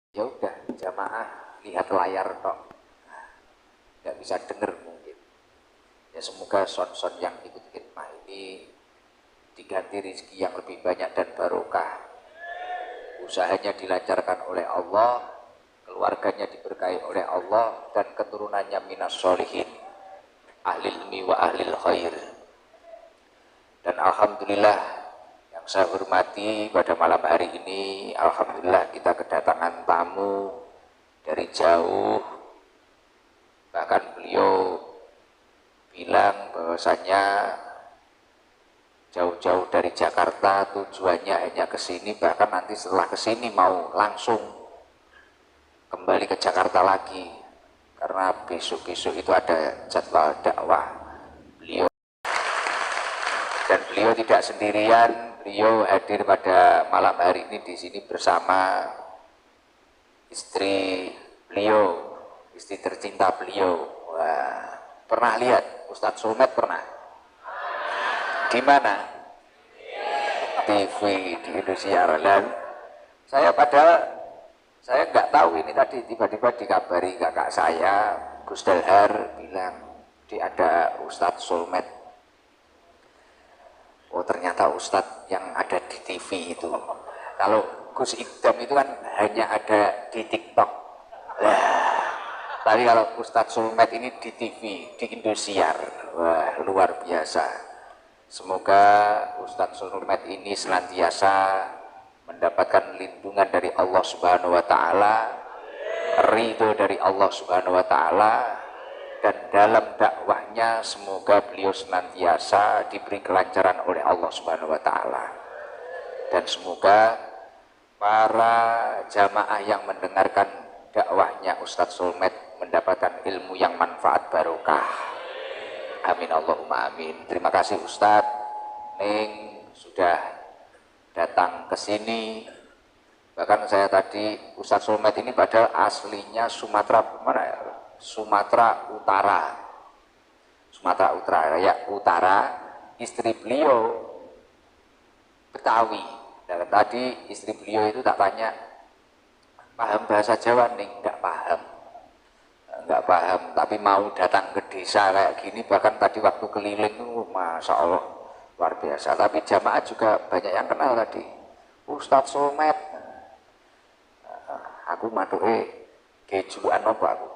Ya udah, jamaah lihat layar tok, nggak bisa denger mungkin. Ya semoga son-son yang ikut khidmah ini diganti rezeki yang lebih banyak dan barokah, usahanya dilancarkan oleh Allah, keluarganya diberkahi oleh Allah, dan keturunannya minas solihin, ahlil ilmi wa ahlil khair. Dan alhamdulillah yang saya hormati pada malam hari ini, alhamdulillah kita kedatangan tamu dari jauh. Bahkan beliau bilang bahwasanya jauh-jauh dari Jakarta, tujuannya hanya ke sini, bahkan nanti setelah ke sini mau langsung kembali ke Jakarta lagi karena besok-besok itu ada jadwal dakwah beliau. Dan beliau tidak sendirian, beliau hadir pada malam hari ini di sini bersama istri beliau, istri tercinta beliau. Wah, pernah lihat Ustadz Sulmet? Pernah? Di mana? TV di Indonesia. Dan saya nggak tahu ini, tadi tiba-tiba dikabari kakak saya Gus Dalhar bilang ada Ustadz Sulmet. Oh ternyata Ustadz yang ada di TV itu. Kalau Gus Idam itu kan hanya ada di TikTok. Tapi kalau Ustadz Sulmet ini di TV, di Indosiar. Wah, luar biasa. Semoga Ustadz Sulmet ini senantiasa mendapatkan lindungan dari Allah Subhanahu wa taala, ridho dari Allah Subhanahu wa taala, dan dalam dakwahnya semoga beliau senantiasa diberi kelancaran oleh Allah Subhanahu wa taala. Dan semoga para jamaah yang mendengarkan dakwahnya Ustadz Sulmet mendapatkan ilmu yang manfaat barokah. Amin Allahumma amin. Terima kasih Ustadz Neng sudah datang ke sini. Bahkan saya tadi, Ustadz Sulmet ini padahal aslinya Sumatera mana ya? Sumatera Utara. Sumatera Utara, ya Utara. Istri beliau Betawi. Dan tadi istri beliau itu tak tanya, paham bahasa Jawa nih? Enggak paham. Enggak paham, tapi mau datang ke desa kayak gini, bahkan tadi waktu keliling Masya Allah luar biasa. Tapi jamaah juga banyak yang kenal tadi Ustadz Sulmet. Aku matuke kejuan apa aku?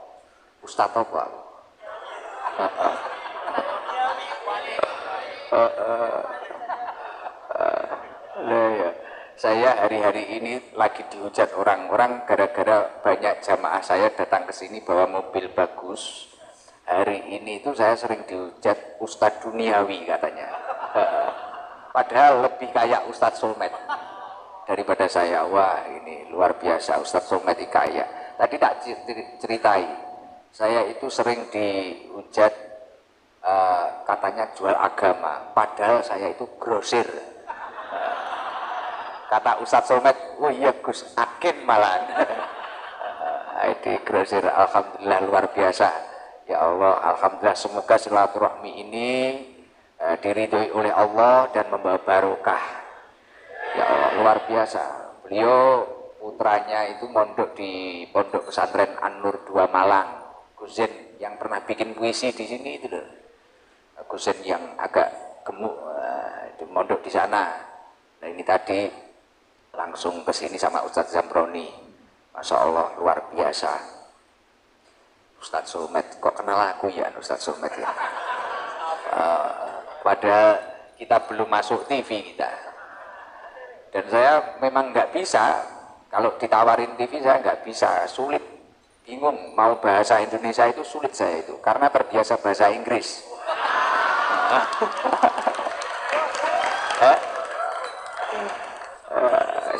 Ustadz apa aku? Ya. Saya hari-hari ini lagi dihujat orang-orang gara-gara banyak jamaah saya datang ke sini bawa mobil bagus. Hari ini itu saya sering dihujat Ustadz Duniawi katanya. Padahal lebih kayak Ustadz Sulmet daripada saya. Wah ini luar biasa, Ustadz Sulmet kaya. Tadi tak ceritai, saya itu sering dihujat katanya jual agama, padahal saya itu grosir. Kata Ustadz Sulmet, oh iya Gus, agen malahan. Ini grosir. Alhamdulillah luar biasa. Ya Allah, alhamdulillah, semoga silaturahmi ini diridhoi oleh Allah dan membawa barokah. Ya Allah, luar biasa. Beliau putranya itu mondok di Pondok Pesantren An-Nur 2 Malang. Guzen yang pernah bikin puisi di sini itu loh. Guzen yang agak gemuk, itu mondok di sana. Nah ini tadi langsung ke sini sama Ustadz Zamroni. Masya Allah luar biasa. Ustadz Sulmet, kok kenal aku ya Ustadz Sulmet ya? Padahal kita belum masuk TV kita. Dan saya memang nggak bisa, kalau ditawarin TV saya nggak bisa, sulit, bingung. Mau bahasa Indonesia itu sulit saya itu, karena terbiasa bahasa Inggris.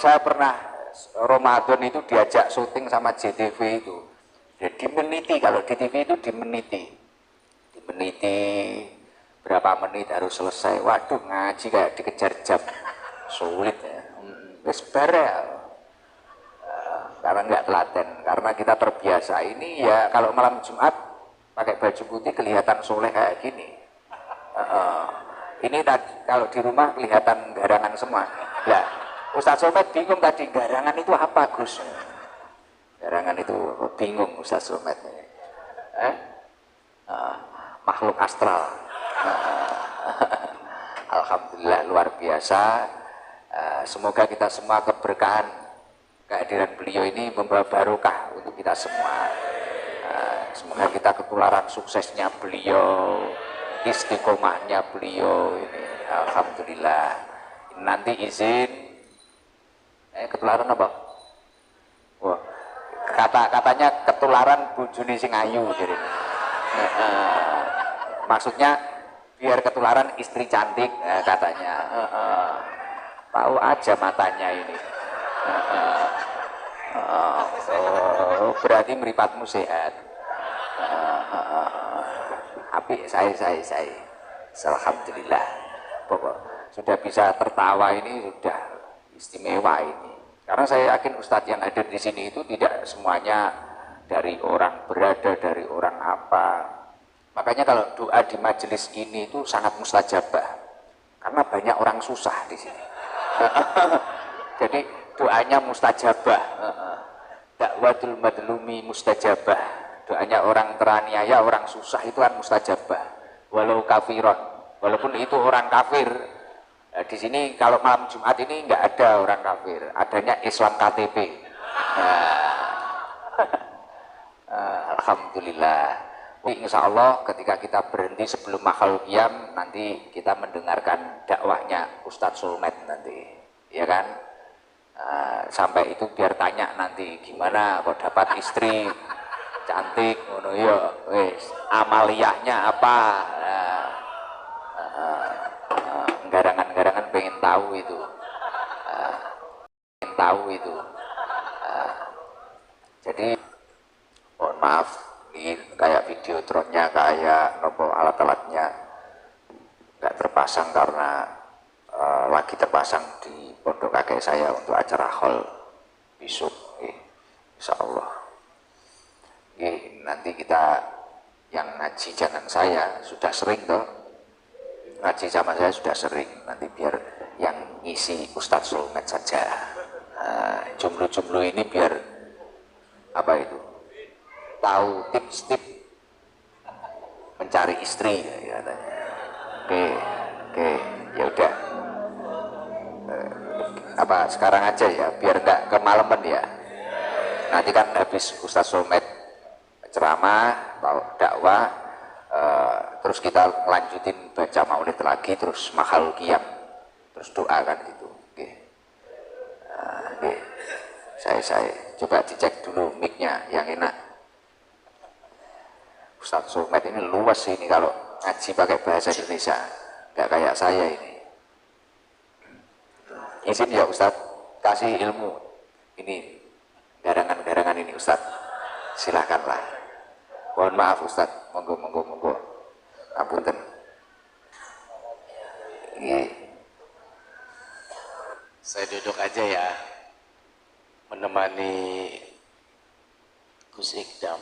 Saya pernah Ramadan itu diajak syuting sama JTV itu. Jadi meniti, kalau di TV itu dimeniti berapa menit harus selesai. Waduh, ngaji kayak dikejar jam, sulit ya. Wis barel. Karena nggak telaten, karena kita terbiasa. Ini ya kalau malam Jumat pakai baju putih kelihatan soleh kayak gini. Ini tadi kalau di rumah kelihatan garangan semua. Nah, Ustadz Sulmet bingung tadi, garangan itu apa Gus? Garangan itu bingung Ustaz Somad ini. Makhluk astral. Alhamdulillah luar biasa. Semoga kita semua keberkahan kehadiran beliau ini membawa barokah untuk kita semua. Semoga kita ketularan suksesnya beliau, istiqomahnya beliau ini. Alhamdulillah. Nanti izin ketularan apa? Wah, katanya ketularan bujuni sing ayu jadi. Maksudnya biar ketularan istri cantik katanya. Tahu aja matanya ini. Berarti meripatmu sehat. Tapi saya alhamdulillah pokok sudah bisa tertawa ini sudah istimewa ini. Karena saya yakin Ustadz yang hadir di sini itu tidak semuanya dari orang berada, dari orang apa. Makanya kalau doa di majelis ini itu sangat mustajabah. Karena banyak orang susah di sini. Jadi doanya mustajabah. Dakwatul madlumi mustajabah. Doanya orang teraniaya, orang susah itu kan mustajabah. Walau kafiron, walaupun itu orang kafir. Di sini kalau malam Jumat ini nggak ada orang kafir, adanya Islam KTP. Alhamdulillah. Insya Allah ketika kita berhenti sebelum makhlul qiyam nanti kita mendengarkan dakwahnya Ustadz Sulmet nanti, ya kan? Sampai itu biar tanya nanti gimana kok dapat istri cantik, ngono ya, wes amaliyahnya apa? Garangan-garangan pengen tahu itu, jadi mohon maaf ini kayak video drone-nya kayak nopo alat-alatnya nggak terpasang karena lagi terpasang di pondok kakek saya untuk acara haul besok, insya Allah. Nanti kita yang ngaji jangan saya sudah sering toh, ngaji sama saya sudah sering, nanti biar yang ngisi Ustadz Sulmet saja. Jomblo-jomblo ini biar apa itu, tahu tips-tips mencari istri ya, katanya. Oke, ya udah. Apa sekarang aja ya, biar nggak kemalaman ya. Nanti kan habis Ustadz Sulmet ceramah, dakwah, terus kita lanjutin baca maulid lagi, terus makhlul qiyam, terus doa kan gitu. Oke. Saya coba dicek dulu mic-nya yang enak. Ustadz Sulmet ini luas ini kalau ngaji pakai bahasa Indonesia, nggak kayak saya ini. Izin ya Ustadz, kasih ilmu ini garangan-garangan ini Ustadz, silakanlah. Mohon maaf Ustadz, monggo. Apunten. Saya duduk aja ya, menemani Gus Ikdam.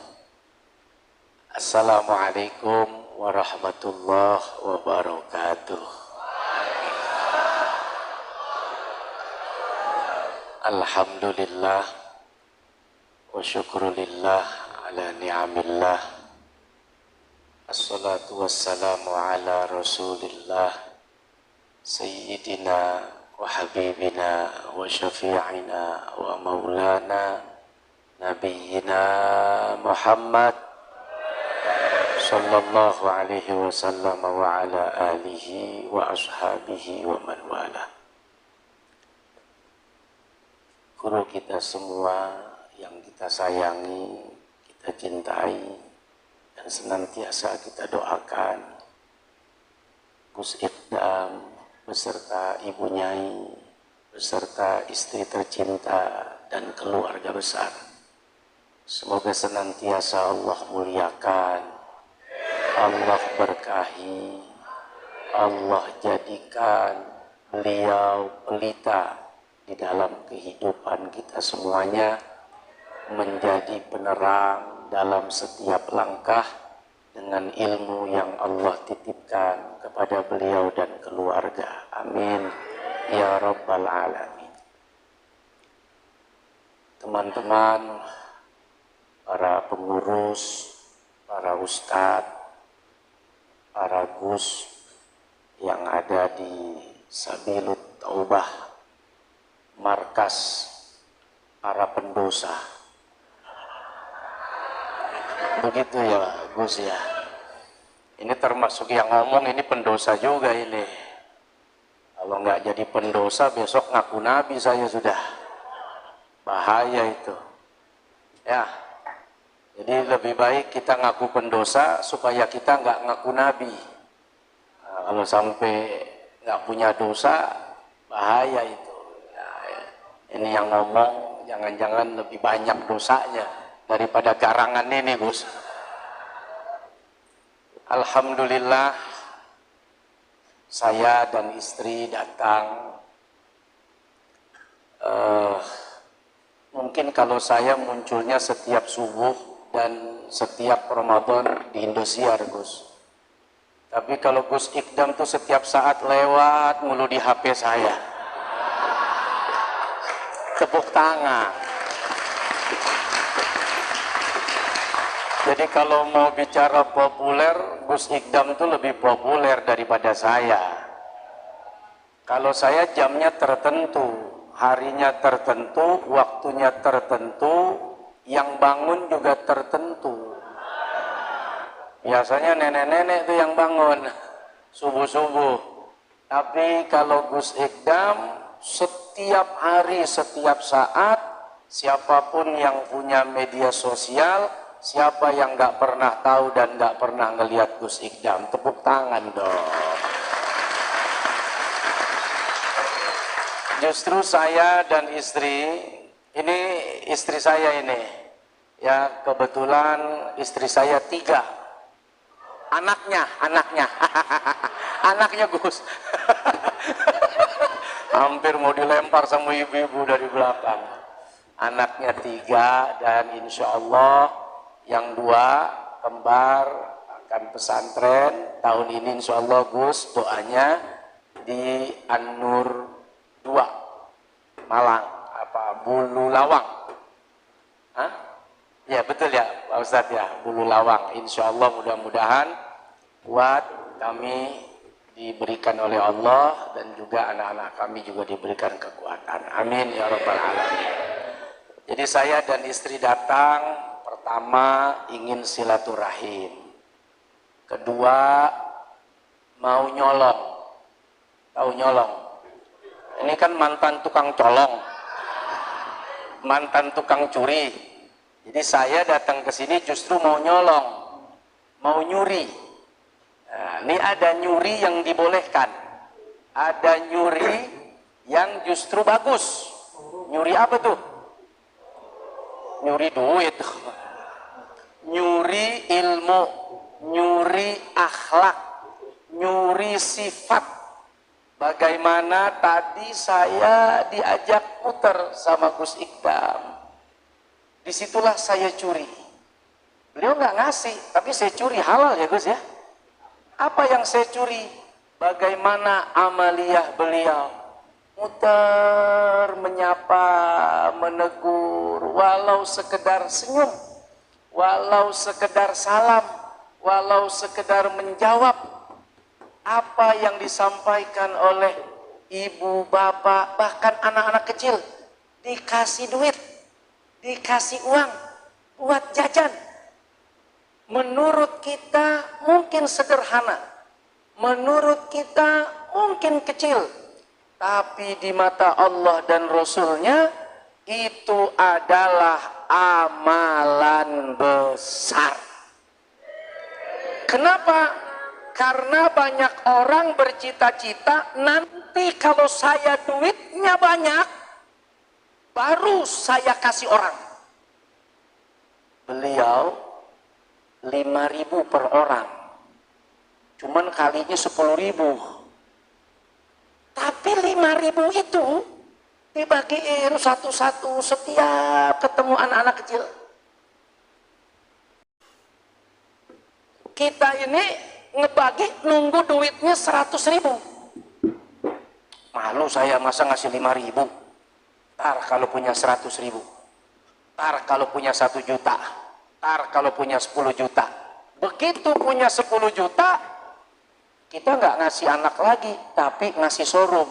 Assalamualaikum warahmatullahi wabarakatuh. Alhamdulillah wa syukrulillah ala ni'amillah. Assalatu wassalamu ala rasulillah Sayyidina wa habibina wa syafi'ina wa maulana Nabiyyina Muhammad sallallahu alaihi wasallam wa ala alihi wa ashabihi wa man wala. Guru kita semua yang kita sayangi, kita cintai, dan senantiasa kita doakan, Gus Ikdam beserta Ibu Nyai, beserta istri tercinta dan keluarga besar. Semoga senantiasa Allah muliakan, Allah berkahi, Allah jadikan beliau pelita di dalam kehidupan kita semuanya, menjadi penerang dalam setiap langkah dengan ilmu yang Allah titipkan kepada beliau dan keluarga. Amin ya rabbal alamin. Teman-teman para pengurus, para ustadz, para gus yang ada di Sabilut Taubah, markas para pendosa. Begitu ya Gus ya. Ini termasuk yang ngomong ini pendosa juga ini. Kalau nggak jadi pendosa besok ngaku nabi saya sudah. Bahaya itu. Ya. Jadi lebih baik kita ngaku pendosa supaya kita nggak ngaku nabi. Nah, kalau sampai nggak punya dosa bahaya itu. Nah, ini yang ngomong jangan-jangan lebih banyak dosanya daripada garangan ini Gus. Alhamdulillah saya dan istri datang. Mungkin kalau saya munculnya setiap subuh dan setiap Ramadan di Indosiar Gus. Tapi kalau Gus Ikdam tuh setiap saat lewat mulu di HP saya. Tepuk tangan. Jadi kalau mau bicara populer, Gus Ikdam itu lebih populer daripada saya. Kalau saya jamnya tertentu, harinya tertentu, waktunya tertentu, yang bangun juga tertentu. Biasanya nenek-nenek itu yang bangun subuh-subuh. Tapi kalau Gus Ikdam setiap hari, setiap saat, siapapun yang punya media sosial, siapa yang nggak pernah tahu dan nggak pernah ngelihat Gus Ikdam? Tepuk tangan dong. Justru saya dan istri, ini istri saya ini, ya kebetulan istri saya 3. Anaknya, anaknya Gus. Hampir mau dilempar sama ibu-ibu dari belakang. Anaknya 3 dan insya Allah yang 2 kembar akan pesantren tahun ini insya Allah Gus, doanya di An-Nur 2 Malang, Bulu Lawang. Hah? Ya betul ya Pak Ustadz ya, Bulu Lawang. Insya Allah mudah-mudahan buat kami diberikan oleh Allah dan juga anak-anak kami juga diberikan kekuatan. Amin ya Rabbal Alamin. Jadi saya dan istri datang, pertama ingin silaturahim, kedua mau nyolong. Tahu nyolong? Ini kan mantan tukang colong, mantan tukang curi. Jadi saya datang ke sini justru mau nyolong, mau nyuri. Nah, ini ada nyuri yang dibolehkan, ada nyuri yang justru bagus. Nyuri apa tuh? Nyuri duit, nyuri ilmu, nyuri akhlak, nyuri sifat. Bagaimana tadi saya diajak muter sama Gus Ikdam. Disitulah saya curi. Beliau nggak ngasih, tapi saya curi, halal ya Gus ya. Apa yang saya curi? Bagaimana amaliyah beliau. Muter, menyapa, menegur, walau sekedar senyum, walau sekedar salam, walau sekedar menjawab apa yang disampaikan oleh ibu, bapak, bahkan anak-anak kecil. Dikasih duit, dikasih uang buat jajan. Menurut kita mungkin sederhana, menurut kita mungkin kecil, tapi di mata Allah dan Rasulnya itu adalah amalan besar. Kenapa? Karena banyak orang bercita-cita nanti kalau saya duitnya banyak baru saya kasih orang. Beliau 5.000 per orang, cuman kalinya 10.000. Tapi 5.000 itu dibagiin satu-satu setiap ketemu anak-anak kecil. Kita ini ngebagi nunggu duitnya 100.000. Malu saya masa ngasih 5.000. Tar kalau punya 100.000, tar kalau punya 1 juta. Ntar kalau punya 10 juta. Begitu punya 10 juta, kita nggak ngasih anak lagi, tapi ngasih showroom.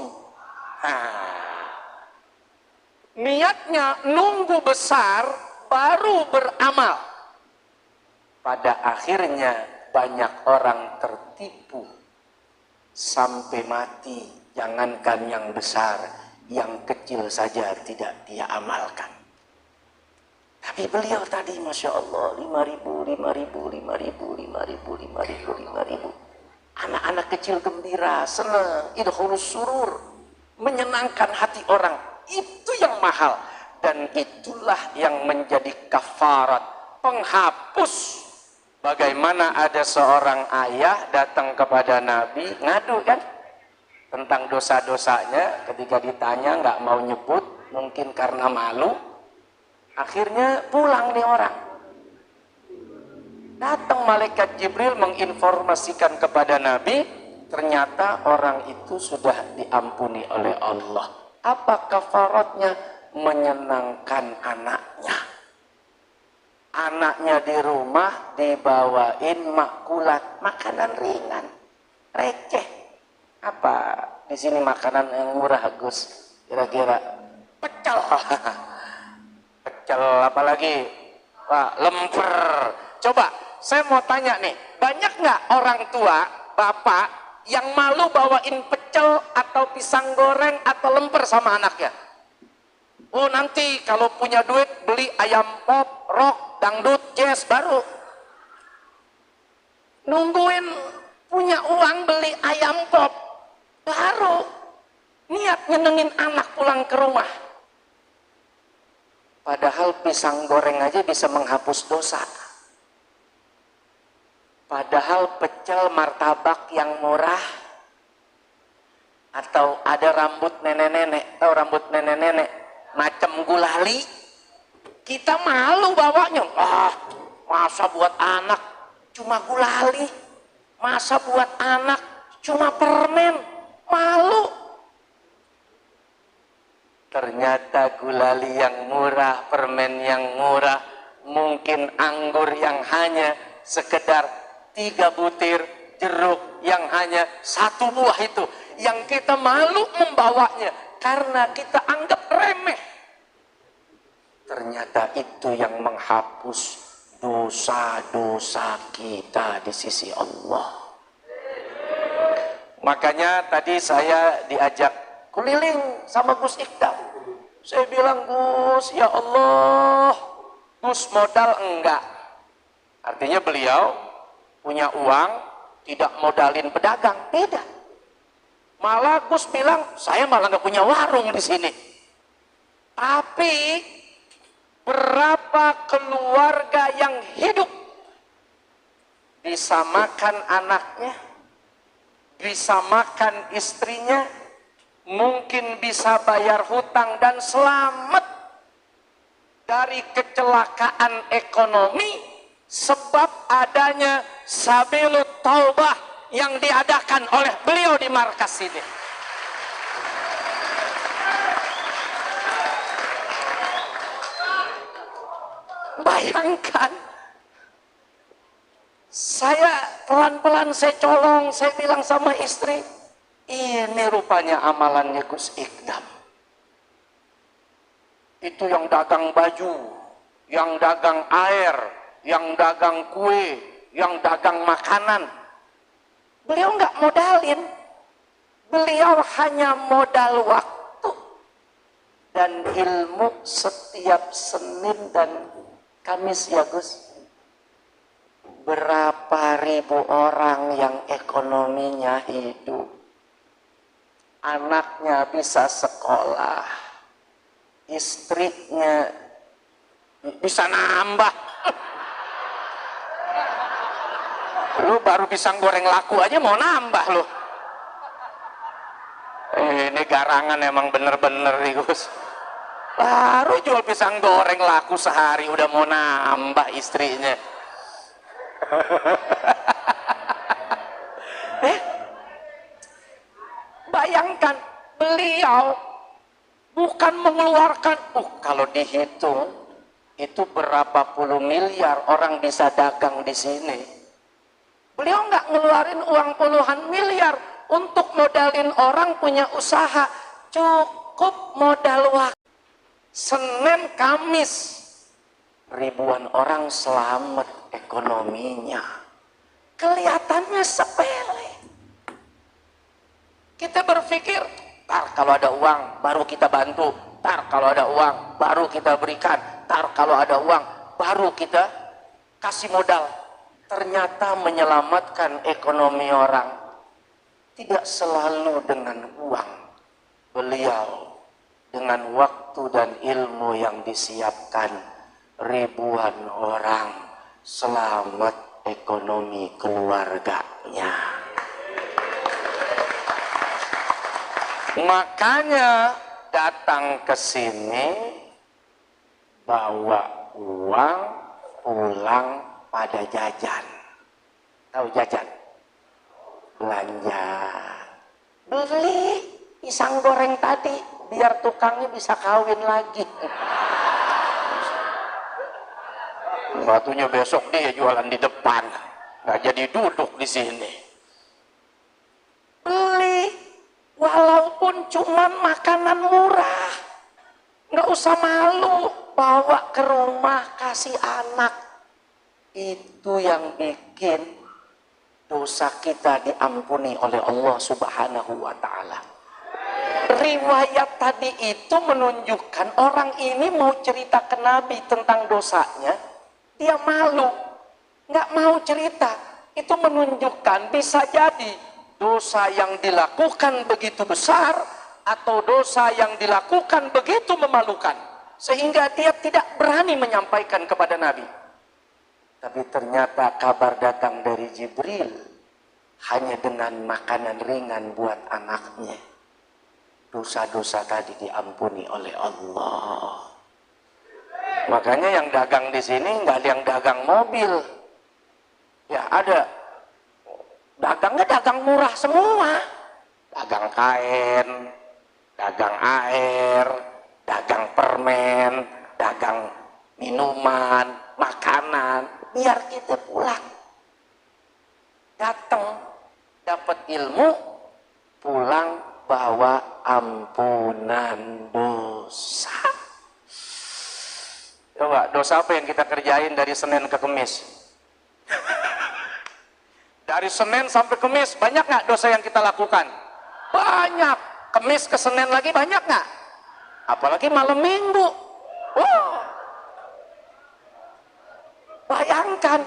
Niatnya nunggu besar, baru beramal. Pada akhirnya banyak orang tertipu sampai mati. Jangankan yang besar, yang kecil saja tidak dia amalkan. Tapi beliau tadi Masya Allah 5.000, 5.000, 5.000, 5.000, 5.000, 5.000. Anak-anak kecil gembira, senang, idkhulus surur, menyenangkan hati orang. Itu yang mahal. Dan itulah yang menjadi kafarat, penghapus. Bagaimana ada seorang ayah datang kepada Nabi, ngadu kan tentang dosa-dosanya. Ketika ditanya nggak mau nyebut, mungkin karena malu. Akhirnya pulang nih orang. Datang malaikat Jibril menginformasikan kepada Nabi, ternyata orang itu sudah diampuni oleh Allah. Apa kafaratnya? Menyenangkan anaknya. Anaknya di rumah dibawain makulat, makanan ringan, receh. Apa di sini makanan yang murah, Gus? Kira-kira pecel. Pecel apalagi? Wah, lemper. Coba saya mau tanya nih, banyak nggak orang tua, bapak yang malu bawain pecel atau pisang goreng atau lemper sama anaknya? Oh, nanti kalau punya duit beli ayam pop, rock, dangdut, jazz baru. Nungguin punya uang beli ayam pop baru. Niat nyenengin anak pulang ke rumah. Padahal pisang goreng aja bisa menghapus dosa. Padahal pecel martabak yang murah. Atau ada rambut nenek-nenek, tahu rambut nenek-nenek macam gulali, kita malu bawanya. Masa buat anak cuma gulali, masa buat anak cuma permen, malu. Ternyata gulali yang murah, permen yang murah, mungkin anggur yang hanya sekedar 3 butir, jeruk yang hanya 1 buah itu, yang kita malu membawanya karena kita anggap remeh. Ternyata itu yang menghapus dosa-dosa kita di sisi Allah. Makanya tadi saya diajak keliling sama Gus Ikdam. Saya bilang, Gus, ya Allah, Gus modal enggak. Artinya beliau punya uang, tidak modalin pedagang, tidak. Malah Gus bilang, saya malah nggak punya warung di sini. Tapi berapa keluarga yang hidup bisa makan anaknya, bisa makan istrinya, mungkin bisa bayar hutang dan selamat dari kecelakaan ekonomi sebab adanya Sabilut Taubah yang diadakan oleh beliau di markas ini. Bayangkan, saya pelan-pelan saya colong, saya bilang sama istri, ini rupanya amalannya Gus Ikdam. Itu yang dagang baju, yang dagang air, yang dagang kue, yang dagang makanan. Beliau nggak modalin, beliau hanya modal waktu dan ilmu setiap Senin dan Kamis ya Gus. Berapa ribu orang yang ekonominya hidup, anaknya bisa sekolah, istrinya bisa nambah. Lu baru pisang goreng laku aja mau nambah lu. Ini garangan emang bener-bener nih Gus. Baru jual pisang goreng laku sehari udah mau nambah istrinya. Bayangkan beliau bukan mengeluarkan, kalau dihitung itu berapa puluh miliar orang bisa dagang di sini. Beliau nggak ngeluarin uang puluhan miliar untuk modalin orang punya usaha. Cukup modal waktu. Senin Kamis ribuan orang selamat ekonominya. Kelihatannya sepele. Kita berpikir, tar kalau ada uang baru kita bantu, tar kalau ada uang baru kita berikan, tar kalau ada uang baru kita kasih modal. Ternyata menyelamatkan ekonomi orang tidak selalu dengan uang. Beliau dengan waktu dan ilmu yang disiapkan, ribuan orang selamat ekonomi keluarganya. Makanya datang ke sini bawa uang, pulang pada jajan. Tahu jajan? Belanja. Beli pisang goreng tadi biar tukangnya bisa kawin lagi. Batunya besok dia jualan di depan, nggak jadi duduk di sini. Beli, walaupun cuman makanan murah, nggak usah malu, bawa ke rumah kasih anak. Itu yang bikin dosa kita diampuni oleh Allah Subhanahu wa Ta'ala. Riwayat tadi itu menunjukkan orang ini mau cerita ke Nabi tentang dosanya, dia malu, nggak mau cerita. Itu menunjukkan bisa jadi dosa yang dilakukan begitu besar atau dosa yang dilakukan begitu memalukan, sehingga dia tidak berani menyampaikan kepada Nabi. Tapi ternyata kabar datang dari Jibril hanya dengan makanan ringan buat anaknya. Dosa-dosa tadi diampuni oleh Allah. Makanya yang dagang di sini nggak ada yang dagang mobil. Ya ada. Dagangnya dagang murah semua. Dagang kain, dagang air, dagang permen, dagang minuman, makanan. Biar kita pulang. Datang, dapat ilmu, pulang bawa ampunan dosa. Coba, dosa apa yang kita kerjain dari Senin ke Kamis? Dari Senin sampai Kamis, banyak nggak dosa yang kita lakukan? Banyak. Kamis ke Senin lagi banyak nggak? Apalagi malam minggu. Wow. Bayangkan,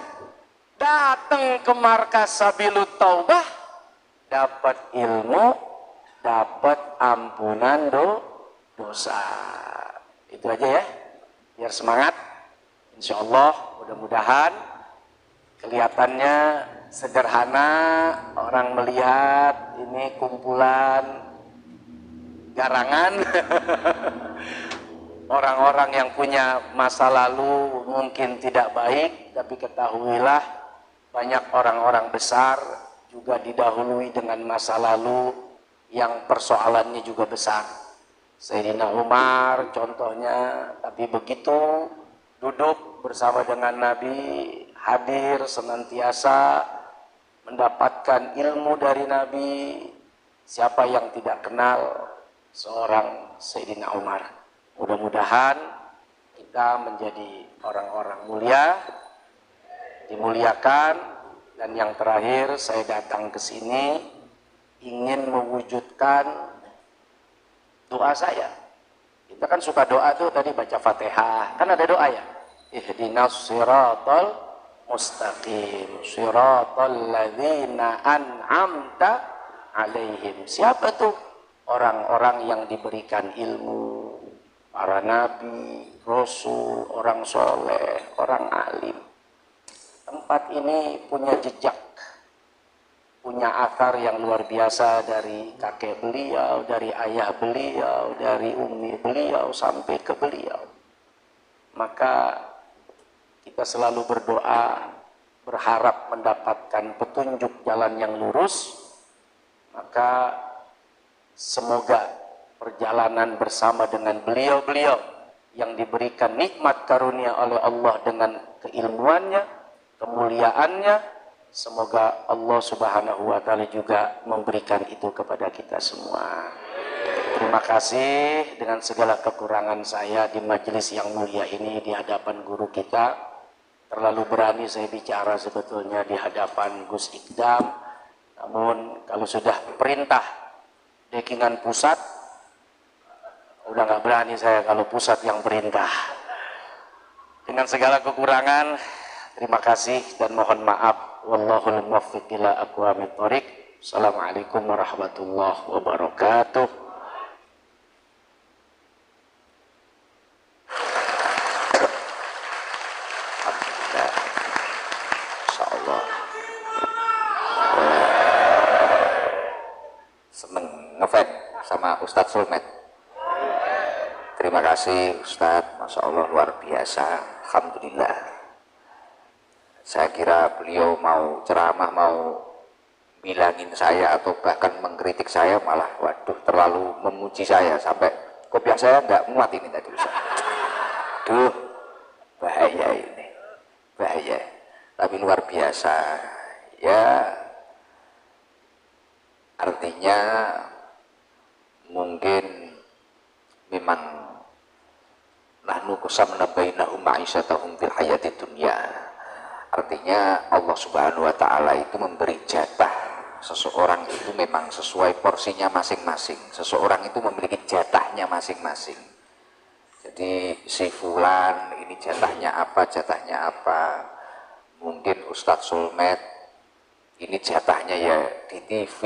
datang ke markas Sabilut Taubah, dapat ilmu, dapat ampunan dosa. Itu aja ya, biar semangat. Insya Allah, mudah-mudahan kelihatannya sederhana, orang melihat ini kumpulan garangan. Orang-orang yang punya masa lalu mungkin tidak baik, tapi ketahuilah banyak orang-orang besar juga didahului dengan masa lalu yang persoalannya juga besar. Sayyidina Umar contohnya, tapi begitu duduk bersama dengan Nabi, hadir senantiasa mendapatkan ilmu dari Nabi. Siapa yang tidak kenal seorang Sayyidina Umar? Mudah-mudahan kita menjadi orang-orang mulia, dimuliakan. Dan yang terakhir, saya datang ke sini ingin mewujudkan doa saya. Kita kan suka doa tuh, tadi baca Fatihah, kan ada doa ya. Ihdinas siratal mustaqim, siratal ladzina an'amta alaihim. Siapa tuh? Orang-orang yang diberikan ilmu, para nabi, rasul, orang soleh, orang alim. Tempat ini punya jejak, punya akar yang luar biasa dari kakek beliau, dari ayah beliau, dari umi beliau sampai ke beliau. Maka kita selalu berdoa, berharap mendapatkan petunjuk jalan yang lurus. Maka semoga perjalanan bersama dengan beliau-beliau yang diberikan nikmat karunia oleh Allah dengan keilmuannya, kemuliaannya. Semoga Allah Subhanahu wa Ta'ala juga memberikan itu kepada kita semua. Terima kasih dengan segala kekurangan saya di majelis yang mulia ini di hadapan guru kita. Terlalu berani saya bicara sebetulnya di hadapan Gus Ikdam. Namun kalau sudah perintah dekingan pusat, udah nggak berani saya kalau pusat yang perintah. Dengan segala kekurangan, terima kasih dan mohon maaf. Wallahul muwaffiq ila aqwamit thoriq. Assalamualaikum warahmatullahi wabarakatuh. Ngefans sama Ustadz Sulmet. Terima kasih Ustadz, Masya Allah luar biasa. Alhamdulillah. Saya kira beliau mau ceramah, mau bilangin saya atau bahkan mengkritik saya, malah waduh terlalu memuji saya sampai kopiah saya nggak muat ini tadi Ustadz. Duh, bahaya ini, bahaya. Tapi luar biasa. Ya, artinya mungkin memang nahnu qasamna bainahum ma'isyatahum fil hayati dunya. Artinya Allah Subhanahu wa Ta'ala itu memberi jatah seseorang itu memang sesuai porsinya masing-masing. Seseorang itu memiliki jatahnya masing-masing. Jadi si fulan ini jatahnya apa, jatahnya apa. Mungkin Ustadz Sulmet ini jatahnya ya di TV,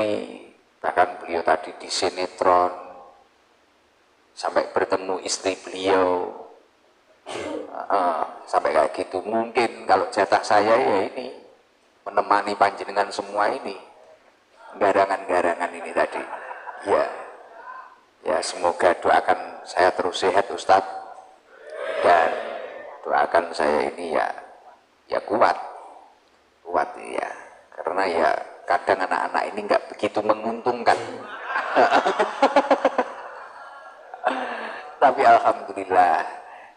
bahkan beliau tadi di sinetron, sampai bertemu istri beliau, sampai kayak gitu. Mungkin kalau jatah saya ya ini menemani panjenengan semua ini, garangan-garangan ini tadi. Ya, ya semoga doakan saya terus sehat Ustadz, dan doakan saya ini ya kuat ya. Karena ya kadang anak-anak ini nggak begitu menguntungkan. Tapi alhamdulillah.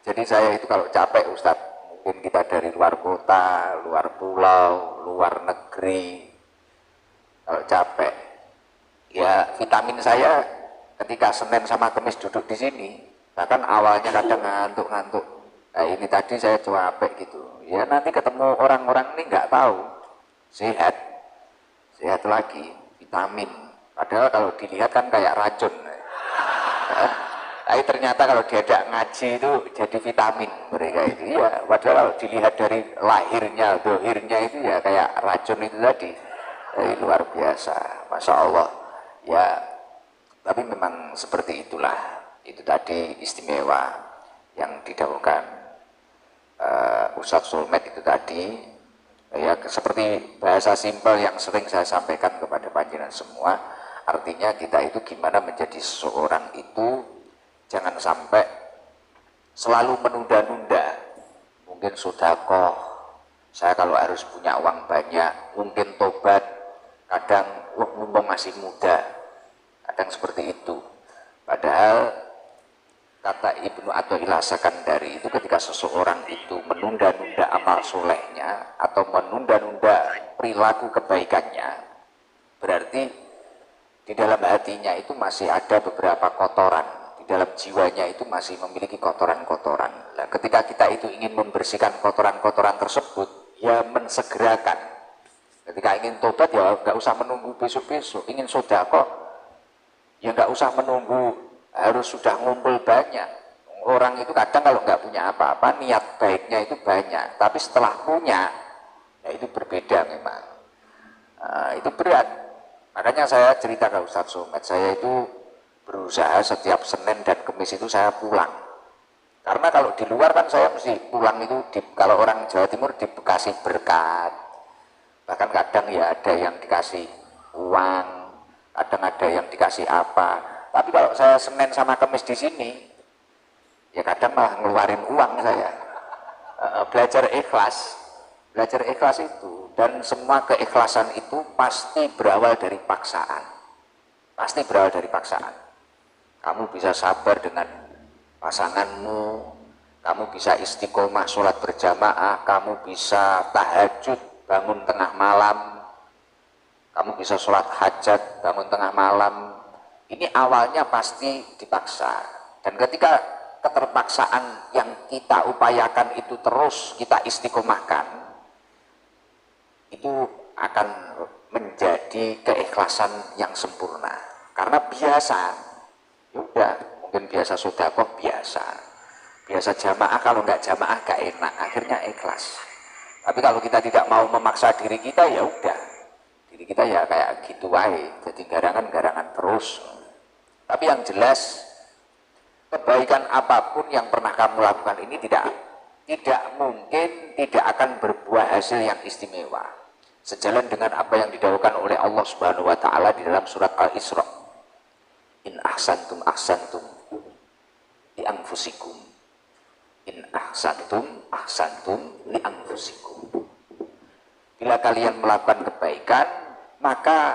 Jadi saya itu kalau capek Ustadz, mungkin kita dari luar kota, luar pulau, luar negeri, kalau capek, ya vitamin saya ketika Senin sama Kamis duduk di sini, bahkan awalnya kadang ngantuk-ngantuk. Nah, ini tadi saya capek gitu. Ya nanti ketemu orang-orang ini nggak tahu. Sehat lagi, vitamin. Padahal kalau dilihat kan kayak racun. Tapi ternyata kalau diajak ngaji itu jadi vitamin mereka itu. Ya, padahal kalau dilihat dari lahirnya, dohirnya itu ya kayak racun itu tadi. Jadi luar biasa, Masya Allah. Ya, tapi memang seperti itulah. Itu tadi istimewa yang didahulukan Ustadz Sulmet itu tadi. Ya, seperti bahasa simpel yang sering saya sampaikan kepada panjenengan semua, artinya kita itu gimana menjadi seseorang itu jangan sampai selalu menunda-nunda. Mungkin sedekah, saya kalau harus punya uang banyak, mungkin tobat, kadang mumpung masih muda, kadang seperti itu. Padahal kata Ibnu Athaillah Sakandari itu ketika seseorang itu menunda-nunda amal solehnya atau menunda-nunda perilaku kebaikannya, berarti di dalam hatinya itu masih ada beberapa kotoran, di dalam jiwanya itu masih memiliki kotoran-kotoran. Nah, ketika kita itu ingin membersihkan kotoran-kotoran tersebut, ya mensegerakan. Ketika ingin tobat ya nggak usah menunggu besok-besok, ingin sedekah ya nggak usah menunggu harus sudah ngumpul banyak. Orang itu kadang kalau nggak punya apa-apa, niat baiknya itu banyak, tapi setelah punya, ya itu berbeda memang. Itu berat. Makanya saya cerita ke Ustadz Somad, saya itu berusaha setiap Senin dan Kamis itu saya pulang. Karena kalau di luar kan saya mesti pulang itu, kalau orang Jawa Timur di Bekasi berkat. Bahkan kadang ya ada yang dikasih uang, kadang ada yang dikasih apa. Tapi kalau saya Senin sama Kamis di sini, ya kadang malah ngeluarin uang saya. Belajar ikhlas itu, dan semua keikhlasan itu pasti berawal dari paksaan. Pasti berawal dari paksaan. Kamu bisa sabar dengan pasanganmu, kamu bisa istiqomah sholat berjamaah, kamu bisa tahajud bangun tengah malam, kamu bisa sholat hajat bangun tengah malam. Ini awalnya pasti dipaksa, dan ketika keterpaksaan yang kita upayakan itu terus kita istiqomahkan, itu akan menjadi keikhlasan yang sempurna. Karena biasa, yaudah, mungkin biasa sedekah biasa jamaah, kalau nggak jamaah gak enak, akhirnya ikhlas. Tapi kalau kita tidak mau memaksa diri kita, ya udah, diri kita ya kayak gitu wae, jadi garangan terus. Tapi yang jelas, kebaikan apapun yang pernah kamu lakukan ini tidak mungkin tidak akan berbuah hasil yang istimewa, sejalan dengan apa yang didhawuhkan oleh Allah Subhanahu wa taala di dalam surat Al-Isra. In ahsantum ahsantum li anfusikum. In ahsantum li anfusikum. Bila kalian melakukan kebaikan, maka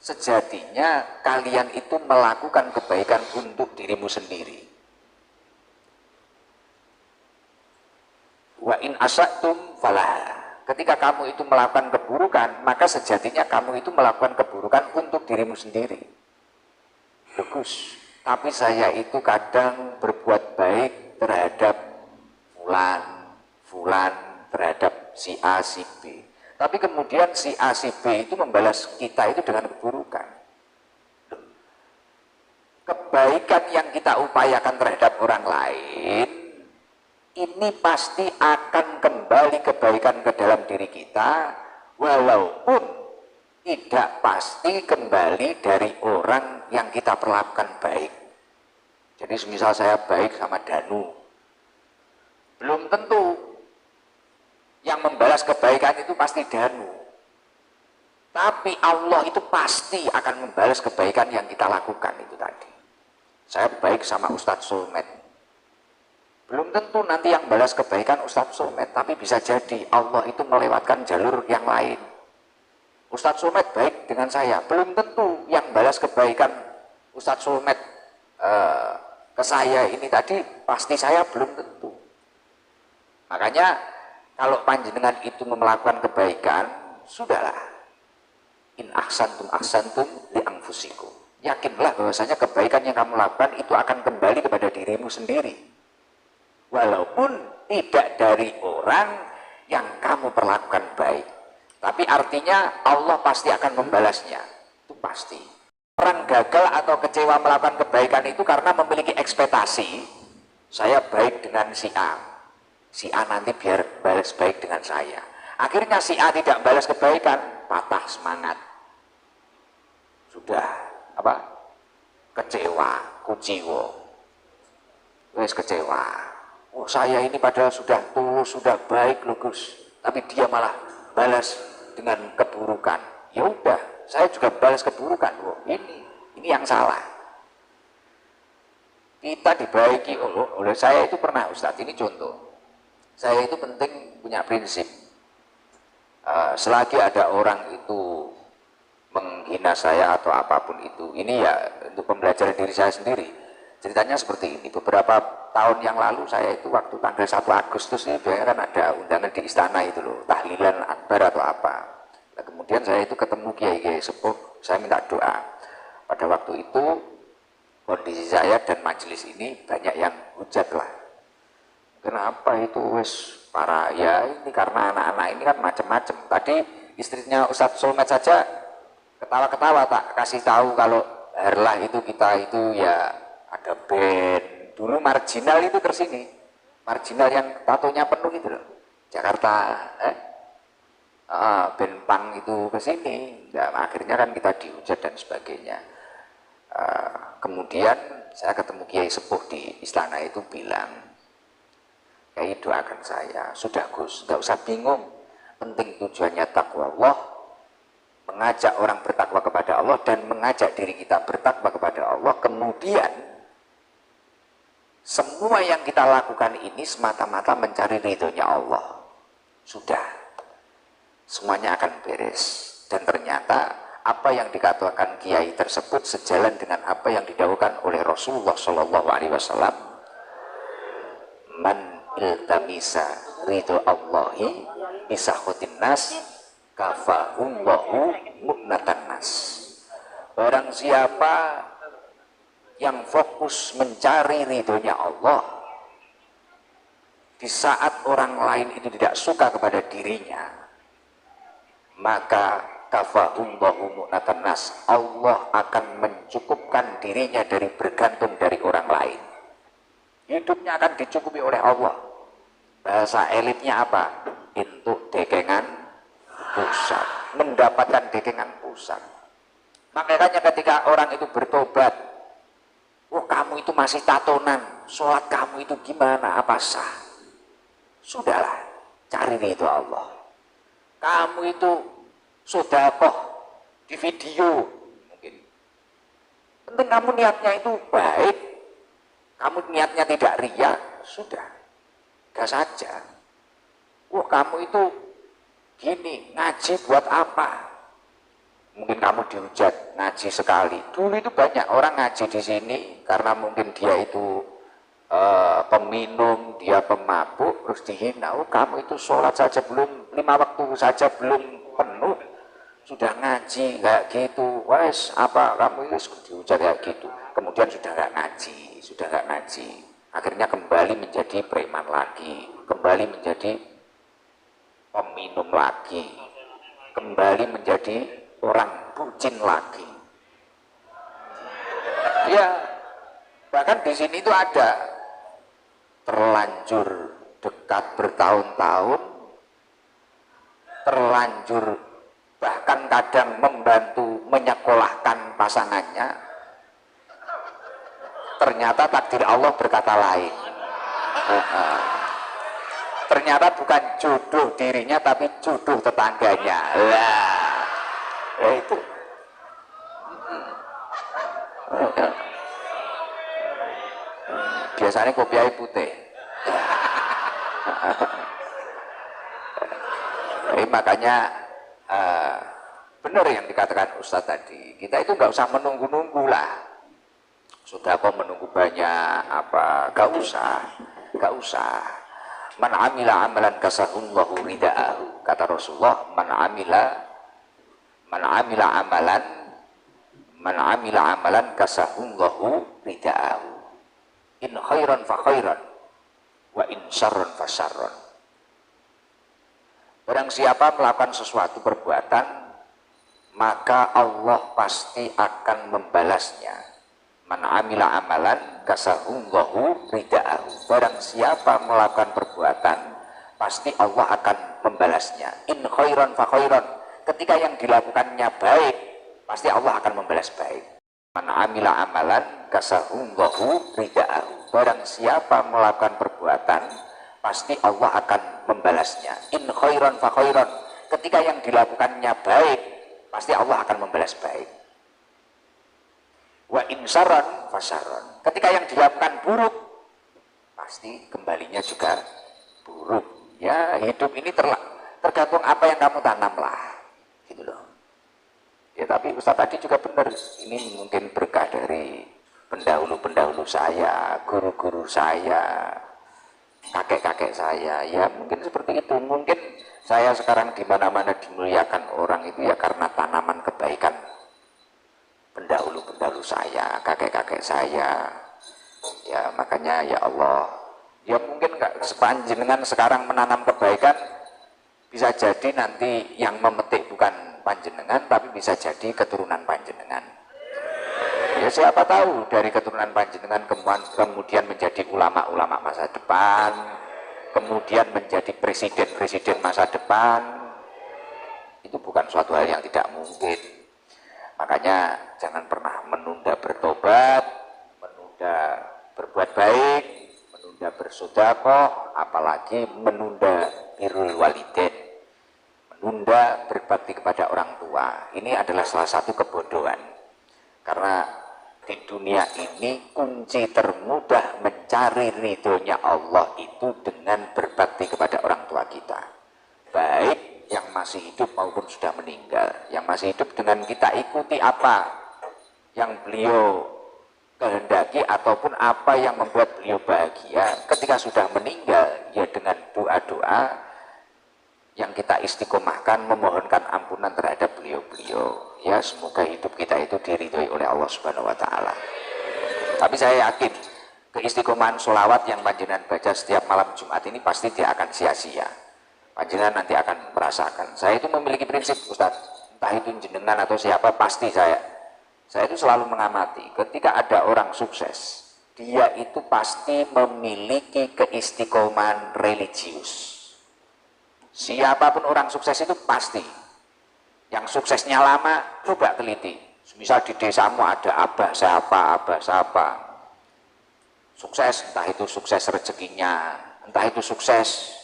sejatinya kalian itu melakukan kebaikan untuk dirimu sendiri. Wa in asatum falah. Ketika kamu itu melakukan keburukan, maka sejatinya kamu itu melakukan keburukan untuk dirimu sendiri. Bagus, tapi saya itu kadang berbuat baik terhadap fulan, terhadap si A, si B. Tapi kemudian si A, si B itu membalas kita itu dengan keburukan. Kebaikan yang kita upayakan terhadap orang lain, ini pasti akan kembali kebaikan ke dalam diri kita, walaupun tidak pasti kembali dari orang yang kita perlakukan baik. Jadi semisal saya baik sama Danu, belum tentu yang membalas kebaikan itu pasti Danu. Tapi Allah itu pasti akan membalas kebaikan yang kita lakukan itu tadi. Saya baik sama Ustadz Sulmet, belum tentu nanti yang balas kebaikan Ustadz Sulmet, tapi bisa jadi Allah itu melewatkan jalur yang lain. Ustadz Sulmet baik dengan saya, belum tentu yang balas kebaikan Ustadz Sulmet ke saya ini tadi pasti saya, belum tentu. Makanya kalau panjenengan itu melakukan kebaikan, sudahlah. In ahsantum ahsantum li anfusikum. Yakinlah bahwasanya kebaikan yang kamu lakukan itu akan kembali kepada dirimu sendiri. Walaupun tidak dari orang yang kamu perlakukan baik. Tapi artinya Allah pasti akan membalasnya. Itu pasti. Orang gagal atau kecewa melakukan kebaikan itu karena memiliki ekspektasi, saya baik dengan si A, si A nanti biar balas baik dengan saya. Akhirnya si A tidak balas kebaikan, patah semangat. Sudah kecewa, kuciwo. Wes kecewa. Oh, saya ini padahal sudah tulus, sudah baik loh Gus, tapi dia malah balas dengan keburukan. Ya udah, saya juga balas keburukan. Oh, ini yang salah. Kita dibaiki oleh saya itu pernah, Ustadz, ini contoh. Saya itu penting punya prinsip, selagi ada orang itu menghina saya atau apapun itu, ini ya untuk pembelajaran diri saya sendiri. Ceritanya seperti ini, beberapa tahun yang lalu saya itu waktu tanggal 1 Agustus ini biasanya kan ada undangan di istana itu loh, tahlilan akbar atau apa. Nah, kemudian saya itu ketemu kiai-kiai sepuh, saya minta doa. Pada waktu itu kondisi saya dan majelis ini banyak yang hujat lah. Kenapa itu wes para ya ini karena anak-anak ini kan macam-macam. Tadi istrinya Ustadz Sulmet saja ketawa-ketawa tak kasih tahu kalau Herlah itu kita itu ya ada band dulu marginal itu kesini, marginal yang tatonya penuh itu loh, Jakarta, band punk itu kesini. Nah, akhirnya kan kita dihujat dan sebagainya. Kemudian saya ketemu kiai sepuh di istana itu bilang, Kiai doakan saya, sudah Gus, nggak usah bingung, penting tujuannya takwa Allah, mengajak orang bertakwa kepada Allah dan mengajak diri kita bertakwa kepada Allah. Kemudian semua yang kita lakukan ini semata-mata mencari ridhonya Allah. Sudah, semuanya akan beres. Dan ternyata apa yang dikatakan kiai tersebut sejalan dengan apa yang didhawuhkan oleh Rasulullah SAW. Man iltamisa ridho Allahi bisakhotin nas kafahullahu mu'natan nas. Barang siapa yang fokus mencari ridhonya Allah di saat orang lain itu tidak suka kepada dirinya, maka kafahullahu mu'natan nas, Allah akan mencukupkan dirinya dari bergantung dari orang lain. Hidupnya akan dicukupi oleh Allah. Bahasa elitnya apa? Untuk dekengan pusat, mendapatkan dekengan pusat. Makanya ketika orang itu bertobat, oh kamu itu masih tatonan, sholat kamu itu gimana, apa sah? Sudahlah, cari ridho Allah. Kamu itu sodakoh di video, mungkin penting kamu niatnya itu baik, kamu niatnya tidak riya, sudah, gas saja. Wah kamu itu gini, ngaji buat apa? Mungkin kamu dihujat ngaji sekali. Dulu itu banyak orang ngaji di sini karena mungkin dia itu peminum, dia pemabuk, terus dihina. Oh kamu itu sholat saja belum, 5 waktu saja belum penuh, sudah ngaji kayak gitu. Wes apa kamu itu dihujat kayak gitu. Kemudian sudah nggak ngaji, akhirnya kembali menjadi preman lagi, kembali menjadi peminum lagi, kembali menjadi orang bucin lagi. Ya, bahkan di sini itu ada terlanjur dekat bertahun-tahun, terlanjur bahkan kadang membantu menyekolahkan pasangannya, ternyata takdir Allah berkata lain. Ternyata bukan jodoh dirinya tapi jodoh tetangganya. Ya itu. Biasanya kopi air putih. Jadi makanya benar yang dikatakan Ustadz tadi, kita itu nggak usah menunggu-nunggu lah. Sudah kok menunggu banyak apa? Gak usah. Man amila amalan kasahullahu rida'ahu. Kata Rasulullah, man amila amalan kasahullahu rida'ahu. In khairan fa khairan wa in syarran fa syarran. Barang siapa melakukan sesuatu perbuatan, maka Allah pasti akan membalasnya. Man amila amalan kasahullahu rida'ahu. Barang siapa melakukan perbuatan, pasti Allah akan membalasnya. In khairan fa khairan. Ketika yang dilakukannya baik, pasti Allah akan membalas baik. Man amila amalan kasahullahu rida'ahu. Barang siapa melakukan perbuatan, pasti Allah akan membalasnya. In khairan fa khairan. Ketika yang dilakukannya baik, pasti Allah akan membalas baik. Wa in syarran fa syarran. Ketika yang dilakukan buruk, pasti kembalinya juga buruk. Ya, hidup ini tergantung apa yang kamu tanam lah. Gitu loh. Ya tapi Ustaz tadi juga benar, ini mungkin berkah dari pendahulu-pendahulu saya, guru-guru saya, kakek-kakek saya, ya mungkin seperti itu. Mungkin saya sekarang di mana-mana dimuliakan orang itu ya karena tanaman kebaikan pendahulu-pendahulu saya, kakek-kakek saya. Ya makanya ya Allah, ya mungkin nggak sepanjenengan sekarang menanam kebaikan, bisa jadi nanti yang memetik bukan panjenengan tapi bisa jadi keturunan panjenengan. Ya siapa tahu dari keturunan panjenengan kemudian menjadi ulama-ulama masa depan, kemudian menjadi presiden-presiden masa depan. Itu bukan suatu hal yang tidak mungkin. Makanya jangan pernah menunda bertobat, menunda berbuat baik, menunda bersedekah, apalagi menunda birrul walidain, menunda berbakti kepada orang tua. Ini adalah salah satu kebodohan. Karena di dunia ini kunci termudah mencari ridhonya Allah itu dengan berbakti kepada orang tua kita. Baik yang masih hidup maupun sudah meninggal. Yang masih hidup dengan kita ikuti apa yang beliau kehendaki ataupun apa yang membuat beliau bahagia ketika sudah meninggal, ya dengan doa-doa yang kita istiqomahkan memohonkan ampunan terhadap beliau-beliau. Ya semoga hidup kita itu diridhoi oleh Allah Subhanahu wa taala. Tapi saya yakin keistiqomahan sholawat yang panjenengan baca setiap malam Jumat ini pasti tidak akan sia-sia. Panjenengan nanti akan merasakan. Saya itu memiliki prinsip, Ustadz, entah itu jenengan atau siapa, pasti saya itu selalu mengamati ketika ada orang sukses, dia itu pasti memiliki keistiqomahan religius. Siapapun orang sukses itu pasti. Yang suksesnya lama, coba teliti. Misal di desamu ada abah siapa, sukses, entah itu sukses rezekinya, entah itu sukses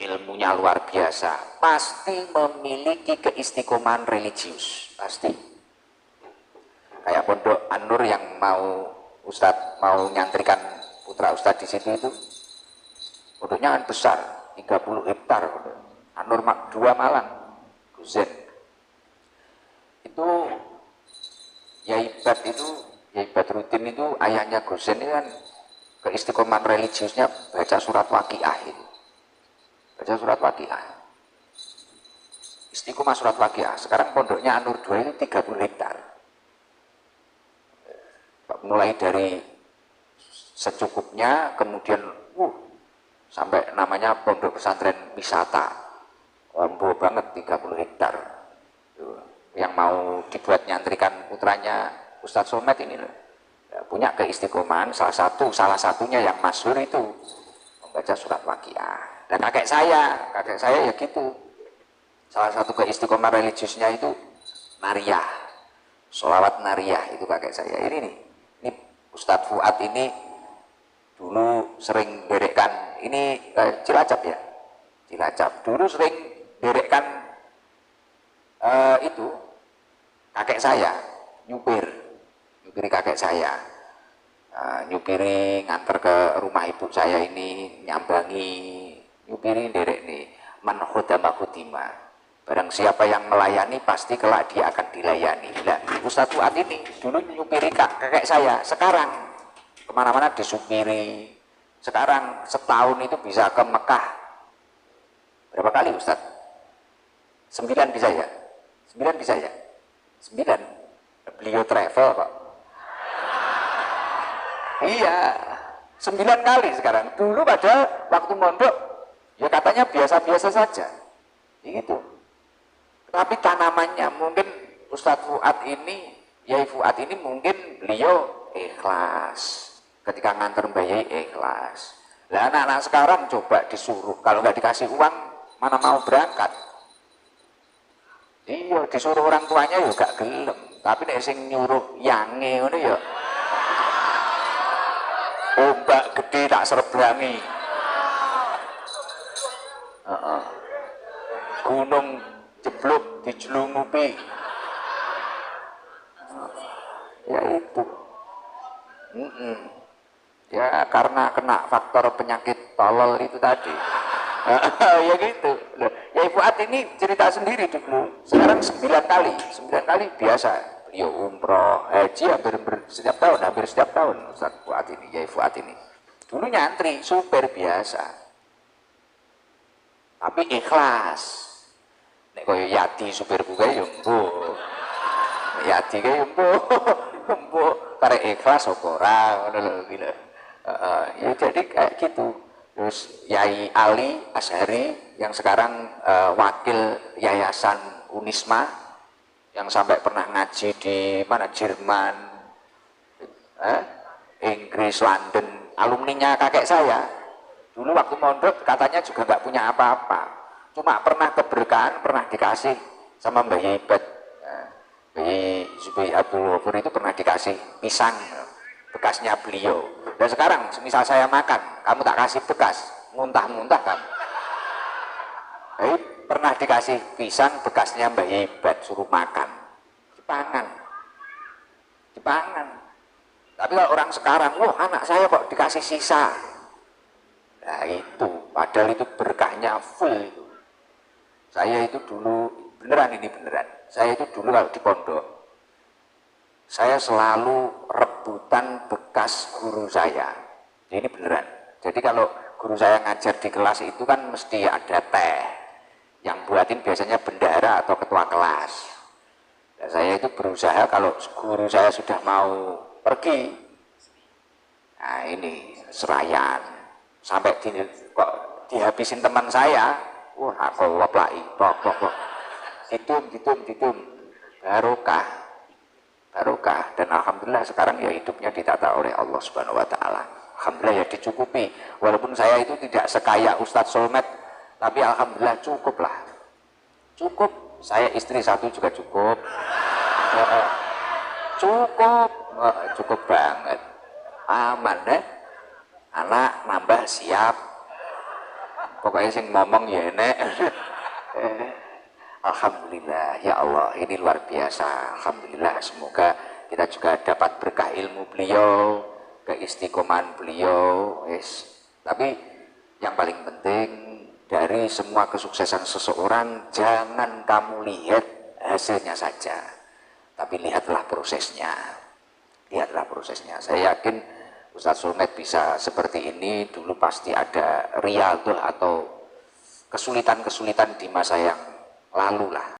ilmunya luar biasa, pasti memiliki keistiqomahan religius, pasti. Kayak pondok An-Nur yang mau Ustadz mau nyantrikan putra Ustadz di situ itu, pondoknya kan besar, 30 hektar, An-Nur 2 Malang, Guzen. Itu Yai Badruddin itu ayahnya Guzen itu kan keistiqomahan religiusnya baca surat Waqiah itu. Baca surat Waqiah. Istiqomah surat Waqiah. Sekarang pondoknya An-Nur 2 itu 30 hektar. Mulai dari secukupnya, kemudian sampai namanya pondok pesantren wisata. Wambo banget 30 hektar. Yang mau dibuat nyantrikan putranya Ustadz Somad ini loh. Ya, punya keistiqomahan, salah satunya yang masyhur itu membaca surat Waqiah. Dan kakek saya ya gitu. Salah satu keistiqomah religiusnya itu nariyah, sholawat nariyah itu kakek saya. Ini Ustadz Fuad ini dulu sering berekkan, ini Cilacap ya, Cilacap. Dulu sering berekkan itu kakek saya, nyupiri kakek saya. Nyupiri nganter ke rumah ibu saya ini, nyambangi, nyupiri derek nih, man khodama khudima. Barang siapa yang melayani pasti kelak dia akan dilayani. Nah, Ustadz Fuad ini dulu nyupiri kakek saya, sekarang kemana-mana disupiri. Sekarang setahun itu bisa ke Mekah berapa kali Ustadz? 9 bisa ya? 9 bisa ya? 9. Beliau travel kok. Iya, 9 kali sekarang. Dulu pada waktu mondok, ya katanya biasa-biasa saja. Gitu. Tapi tanamannya mungkin Ustadz Fuad ini, Yai Fuad ini mungkin beliau ikhlas. Ketika nganter Mbak Yai ikhlas. Lah anak-anak sekarang coba disuruh, kalau nggak dikasih uang, mana mau berangkat? Iya, disuruh orang tuanya ya gak gelem. Tapi nek sing nyuruh yange ngono ya ombak gede tak serebrangi. Gunung jeblok dijelungupi. Ya itu. Ya karena kena faktor penyakit tolol itu tadi. Ya gitu. Ya Fuad ini cerita sendiri dulu. Sekarang 9 kali biasa. Beliau umroh, haji hampir setiap tahun Ustadz Fuad ini, Yai Fuad ini. Dulu nyantri, supir biasa. Tapi ikhlas. Nek koyo Yati supirku kae yo mbuh. Yati kae yo mbuh. Karek ikhlas apa ora ngono lho gila. Ya jadi kayak gitu. Terus Yai Ali Ashari yang sekarang wakil Yayasan Unisma yang sampai pernah ngaji di mana Jerman, Inggris, London, alumninya kakek saya. Dulu waktu mondok katanya juga nggak punya apa-apa, cuma pernah keberkahan, pernah dikasih sama Mbah Yibet, Mbah Zubair Abdul Ghafur itu pernah dikasih pisang bekasnya beliau. Dan sekarang misal saya makan, kamu tak kasih bekas, muntah-muntah kamu. Pernah dikasih pisang bekasnya Mbah Hebat, suruh makan, dipangan. Tapi kalau orang sekarang, anak saya kok dikasih sisa. Nah itu, padahal itu berkahnya full itu. Saya itu dulu, beneran, saya itu dulu kalau di pondok, saya selalu rebutan bekas guru saya. Ini beneran. Jadi kalau guru saya ngajar di kelas itu kan mesti ada teh. Yang buatin biasanya bendahara atau ketua kelas. Dan saya itu berusaha kalau guru saya sudah mau pergi, nah ini serayan sampai kok dihabisin teman saya, wah aku waplai, ditum, barokah, dan alhamdulillah sekarang ya hidupnya ditata oleh Allah Subhanahu Wa Taala. Alhamdulillah ya dicukupi, walaupun saya itu tidak sekaya Ustadz Solmed, tapi alhamdulillah cukup lah, cukup. Saya istri satu juga cukup, cukup banget, aman deh. Anak nambah siap, pokoknya sing ngomong ya nek. Alhamdulillah ya Allah, ini luar biasa. Alhamdulillah, semoga kita juga dapat berkah ilmu beliau, keistiqomahan beliau. Tapi yang paling penting dari semua kesuksesan seseorang, jangan kamu lihat hasilnya saja, tapi lihatlah prosesnya. Lihatlah prosesnya. Saya yakin Ustadz Solmed bisa seperti ini dulu pasti ada riadah atau kesulitan-kesulitan di masa yang lalu lah.